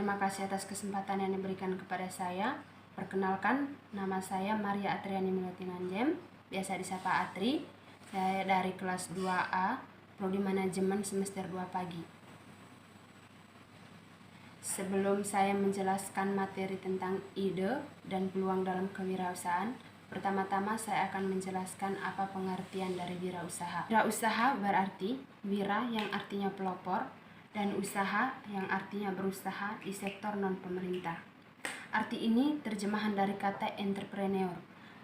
Terima kasih atas kesempatan yang diberikan kepada saya. Perkenalkan, nama saya Maria Atriani Milutinanjem, biasa disapa Atri. Saya dari kelas 2A, Prodi Manajemen semester 2 pagi. Sebelum saya menjelaskan materi tentang ide dan peluang dalam kewirausahaan, pertama-tama saya akan menjelaskan apa pengertian dari wirausaha. Wirausaha berarti wira yang artinya pelopor, dan usaha yang artinya berusaha di sektor non-pemerintah. Arti ini terjemahan dari kata entrepreneur.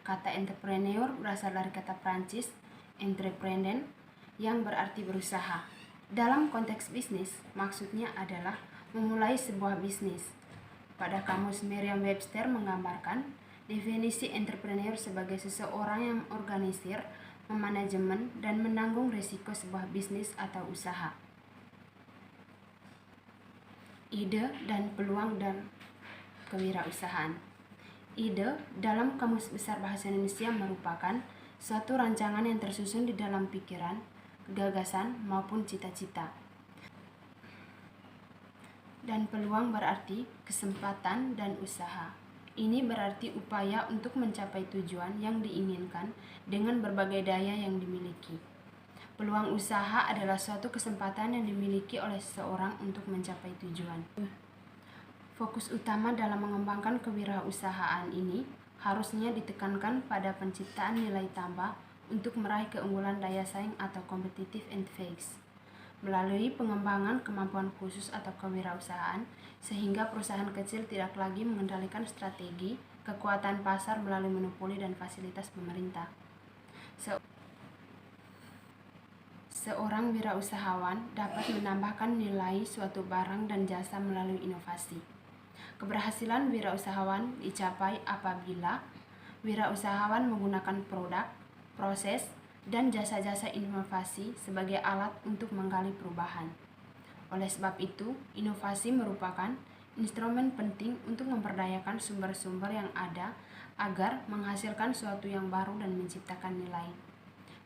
Kata entrepreneur berasal dari kata Prancis, entreprendre, yang berarti berusaha. Dalam konteks bisnis, maksudnya adalah memulai sebuah bisnis. Pada kamus Merriam-Webster menggambarkan definisi entrepreneur sebagai seseorang yang organisir, memanajemen, dan menanggung risiko sebuah bisnis atau usaha. Ide dan peluang dan kewirausahaan. Ide dalam Kamus Besar Bahasa Indonesia merupakan suatu rancangan yang tersusun di dalam pikiran, gagasan, maupun cita-cita. Dan peluang berarti kesempatan dan usaha. Ini berarti upaya untuk mencapai tujuan yang diinginkan dengan berbagai daya yang dimiliki. Peluang usaha adalah suatu kesempatan yang dimiliki oleh seseorang untuk mencapai tujuan. Fokus utama dalam mengembangkan kewirausahaan ini harusnya ditekankan pada penciptaan nilai tambah untuk meraih keunggulan daya saing atau competitive advantage melalui pengembangan kemampuan khusus atau kewirausahaan, sehingga perusahaan kecil tidak lagi mengendalikan strategi, kekuatan pasar melalui monopoli dan fasilitas pemerintah. Seorang wirausahawan dapat menambahkan nilai suatu barang dan jasa melalui inovasi. Keberhasilan wirausahawan dicapai apabila wirausahawan menggunakan produk, proses, dan jasa-jasa inovasi sebagai alat untuk menggali perubahan. Oleh sebab itu, inovasi merupakan instrumen penting untuk memperdayakan sumber-sumber yang ada agar menghasilkan sesuatu yang baru dan menciptakan nilai.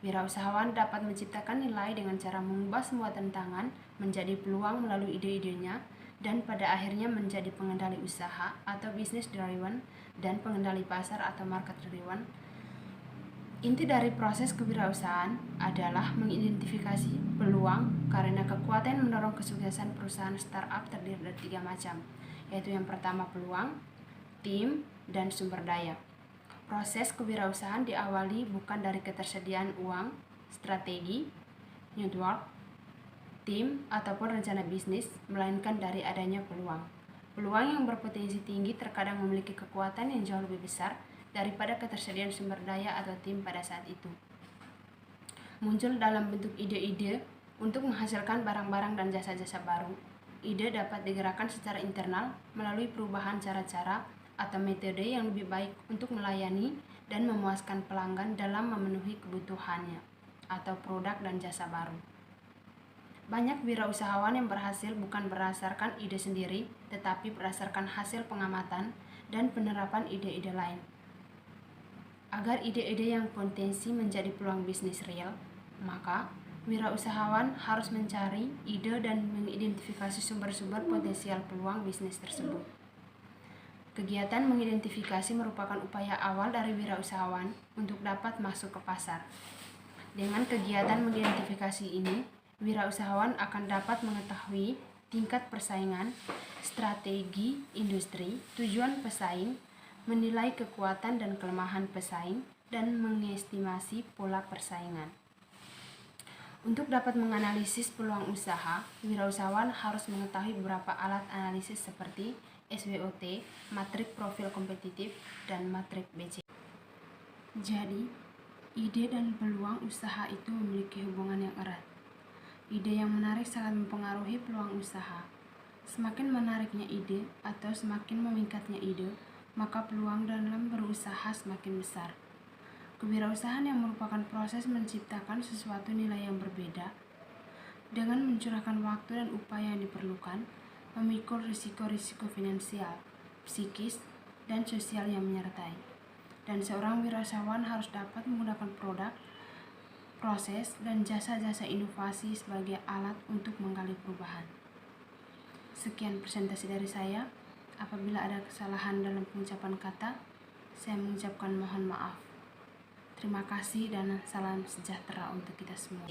Wirausahawan dapat menciptakan nilai dengan cara mengubah semua tantangan menjadi peluang melalui ide-idenya dan pada akhirnya menjadi pengendali usaha atau business driven dan pengendali pasar atau market driven. Inti dari proses kewirausahaan adalah mengidentifikasi peluang karena kekuatan mendorong kesuksesan perusahaan startup terdiri dari 3 macam, yaitu yang pertama peluang, tim, dan sumber daya. Proses kewirausahaan diawali bukan dari ketersediaan uang, strategi, network, tim, ataupun rencana bisnis, melainkan dari adanya peluang. Peluang yang berpotensi tinggi terkadang memiliki kekuatan yang jauh lebih besar daripada ketersediaan sumber daya atau tim pada saat itu. Muncul dalam bentuk ide-ide untuk menghasilkan barang-barang dan jasa-jasa baru. Ide dapat digerakkan secara internal melalui perubahan cara-cara atau metode yang lebih baik untuk melayani dan memuaskan pelanggan dalam memenuhi kebutuhannya atau produk dan jasa baru. Banyak wirausahawan yang berhasil bukan berdasarkan ide sendiri, tetapi berdasarkan hasil pengamatan dan penerapan ide-ide lain. Agar ide-ide yang potensi menjadi peluang bisnis real, maka wirausahawan harus mencari ide dan mengidentifikasi sumber-sumber potensial peluang bisnis tersebut. Kegiatan mengidentifikasi merupakan upaya awal dari wirausahawan untuk dapat masuk ke pasar. Dengan kegiatan mengidentifikasi ini, wirausahawan akan dapat mengetahui tingkat persaingan, strategi industri, tujuan pesaing, menilai kekuatan dan kelemahan pesaing, dan mengestimasi pola persaingan. Untuk dapat menganalisis peluang usaha, wirausahawan harus mengetahui beberapa alat analisis seperti SWOT, matrik profil kompetitif, dan matrik BC. Jadi, ide dan peluang usaha itu memiliki hubungan yang erat. Ide yang menarik sangat mempengaruhi peluang usaha. Semakin menariknya ide atau semakin meningkatnya ide, maka peluang dalam berusaha semakin besar. Kewirausahaan yang merupakan proses menciptakan sesuatu nilai yang berbeda dengan mencurahkan waktu dan upaya yang diperlukan, memikul risiko-risiko finansial, psikis, dan sosial yang menyertai. Dan seorang wirausahawan harus dapat menggunakan produk, proses, dan jasa-jasa inovasi sebagai alat untuk menggali perubahan. Sekian presentasi dari saya. Apabila ada kesalahan dalam pengucapan kata, saya mengucapkan mohon maaf. Terima kasih dan salam sejahtera untuk kita semua.